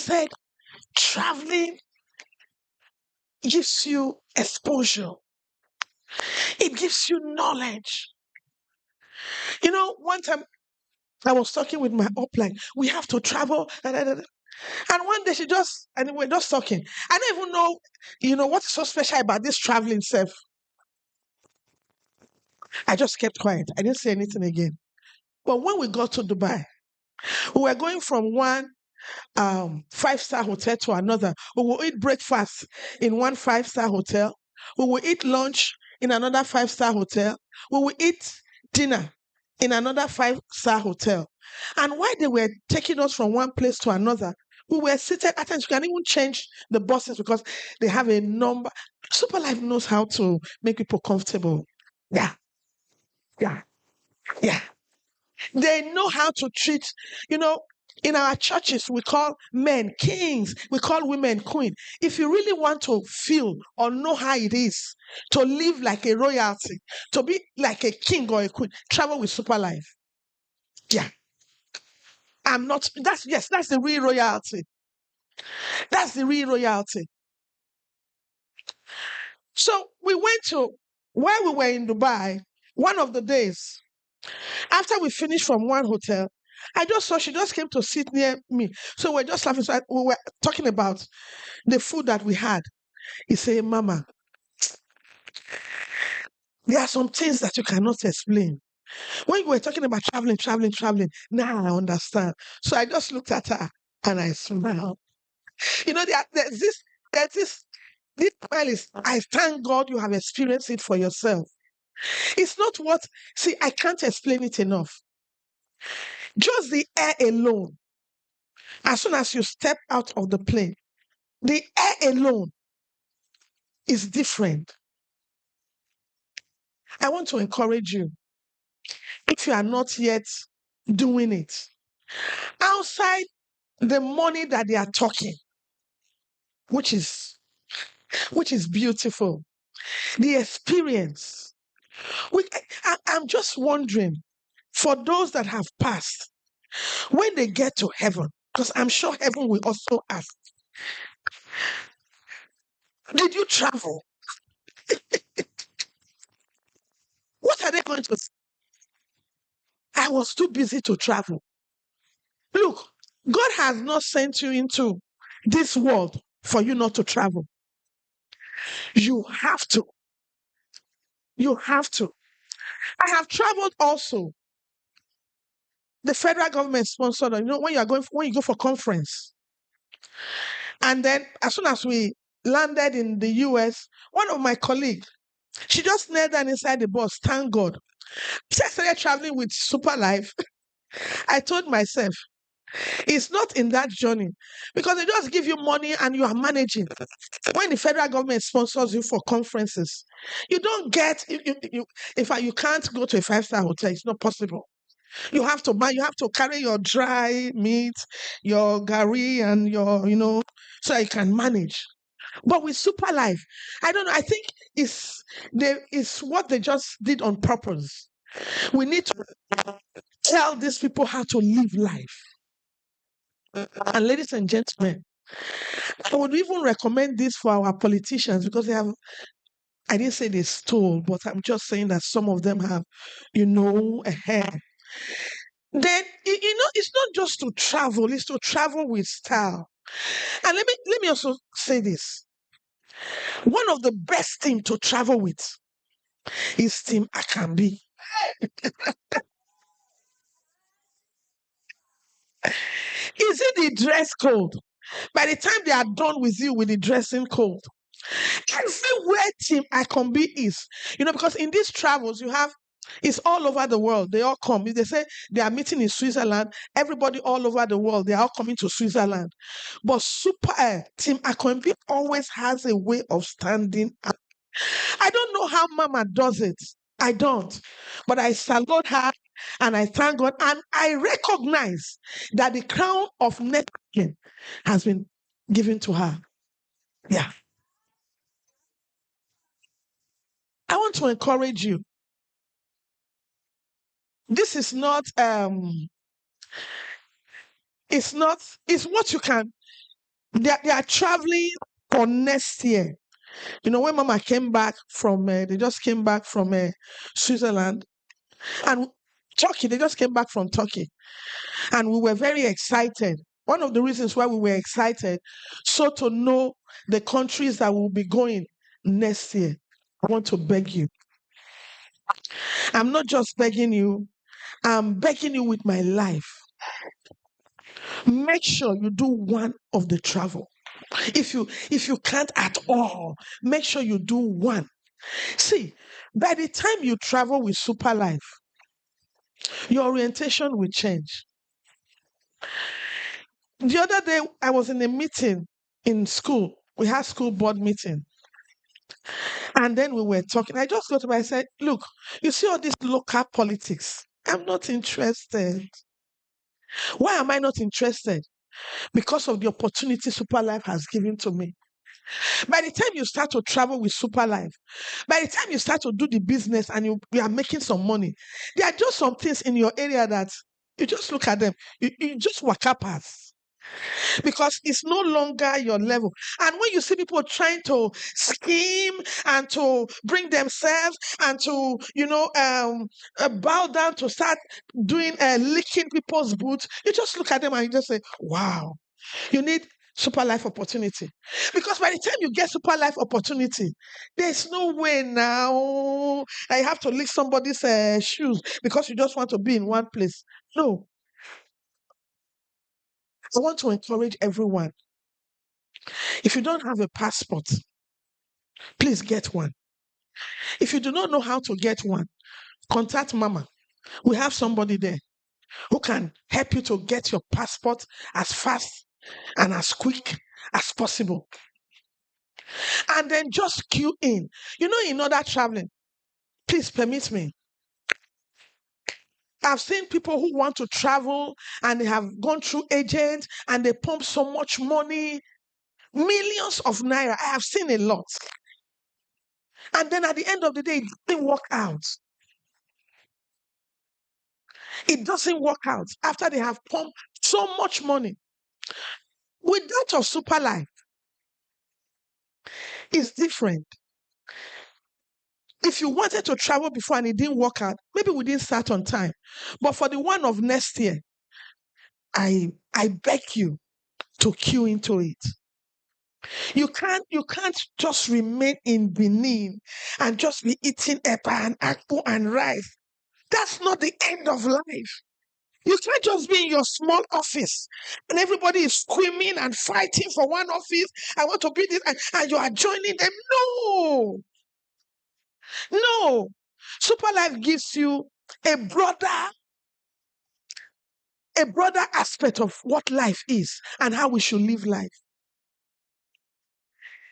said, traveling gives you exposure. It gives you knowledge. One time I was talking with my upline. We have to travel. And one day and we're just talking. I don't even know, what's so special about this traveling self. I just kept quiet. I didn't say anything again. But when we got to Dubai, we were going from one 5-star hotel to another. We will eat breakfast in one 5-star hotel. We will eat lunch in another 5-star hotel. We will eat dinner in another 5-star hotel. And while they were taking us from one place to another, we were seated. At times, you can even change the buses because they have a number. Superlife knows how to make people comfortable. Yeah, yeah, yeah. They know how to treat, in our churches, we call men kings, we call women queen. If you really want to feel or know how it is to live like a royalty, to be like a king or a queen, travel with Superlife. Yeah. That's the real royalty. That's the real royalty. So we went to, while we were in Dubai, one of the days, after we finished from one hotel, I just saw she just came to sit near me. So we're just laughing. So we were talking about the food that we had. He said, Mama, there are some things that you cannot explain. When you were talking about traveling, now I understand. So I just looked at her and I smiled. This smile is, I thank God you have experienced it for yourself. It's not see, I can't explain it enough. Just the air alone, as soon as you step out of the plane, the air alone is different. I want to encourage you, if you are not yet doing it, outside the money that they are talking, which is beautiful, the experience. I'm just wondering, for those that have passed, when they get to heaven, because I'm sure heaven will also ask, did you travel? What are they going to say? I was too busy to travel. Look, God has not sent you into this world for you not to travel. You have to. You have to. I have traveled also. The federal government sponsored, when you go for conference. And then as soon as we landed in the US, one of my colleagues, she just knelt down inside the bus. Thank God. So I started traveling with Superlife. I told myself, it's not in that journey because they just give you money and you are managing. When the federal government sponsors you for conferences, you don't get, in fact, you can't go to a 5-star hotel. It's not possible. You have to buy, you have to carry your dry meat, your gari, and so you can manage. But with Superlife, I don't know. I think it's what they just did on purpose. We need to tell these people how to live life. And ladies and gentlemen, I would even recommend this for our politicians because I didn't say they stole, but I'm just saying that some of them have, a hair. Then, it's not just to travel, it's to travel with style. And let me also say this. One of the best team to travel with is Team Akambi. Is it the dress code? By the time they are done with you with the dressing code, everywhere Team Akambi is, because in these travels it's all over the world. They all come. If they say they are meeting in Switzerland, everybody all over the world, they are all coming to Switzerland. But Team Akambi always has a way of standing up. I don't know how Mama does it. I don't. But I salute her and I thank God. And I recognize that the crown of networking has been given to her. Yeah. I want to encourage you. This is not, it's what you can. They are traveling for next year. When Mama came back from, they just came back from Switzerland and Turkey. They just came back from Turkey, and we were very excited. One of the reasons why we were excited, so to know the countries that will be going next year. I want to beg you. I'm not just begging you. I'm begging you with my life. Make sure you do one of the travel. If you can't at all, make sure you do one. See, by the time you travel with Superlife, your orientation will change. The other day, I was in a meeting in school. We had school board meeting. And then we were talking. I just got to I said, look, you see all this local politics. I'm not interested. Why am I not interested? Because of the opportunity Superlife has given to me. By the time you start to travel with Superlife, by the time you start to do the business and you are making some money, there are just some things in your area that you just look at them, you just walk up past because it's no longer your level. And when you see people trying to scheme and to bring themselves and to, bow down to start doing licking people's boots, you just look at them and you just say, wow, you need super life opportunity. Because by the time you get super life opportunity, there's no way now that you have to lick somebody's shoes because you just want to be in one place. No, I want to encourage everyone. If you don't have a passport, please get one. If you do not know how to get one, contact Mama. We have somebody there who can help you to get your passport as fast and as quick as possible. And then just queue in. In other traveling, please permit me. I've seen people who want to travel and they have gone through agents and they pump so much money, millions of naira. I have seen a lot. And then at the end of the day, it didn't work out. It doesn't work out after they have pumped so much money. With that of Superlife, it's different. If you wanted to travel before and it didn't work out, maybe we didn't start on time. But for the one of next year, I beg you to queue into it. You can't just remain in Benin and just be eating eba and akpu and rice. That's not the end of life. You can't just be in your small office and everybody is screaming and fighting for one office. I want to be this, and you are joining them. No, no. Superlife gives you a broader, a broader aspect of what life is and how we should live life.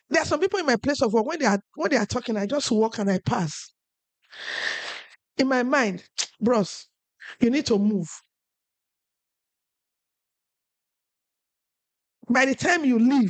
There are some people in my place of work when they are talking, I just walk and I pass. In my mind, bros, you need to move. By the time you leave,